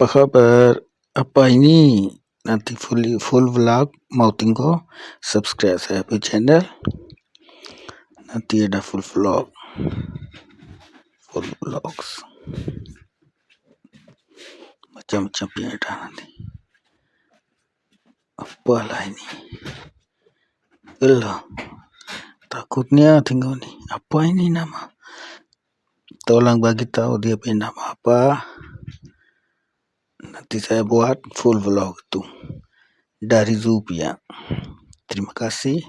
Apa kabar? Apa ini? Nanti full vlog mau tengok, subscribe saya punya channel. Nanti ada full vlogs macam-macam yang ada nanti. Apalah ini? Elah, takutnya tengok ni. Apa ini nama? Tolong bagi tahu dia punya nama apa. Nanti saya buat full vlog tu dari Zupia. Terima kasih.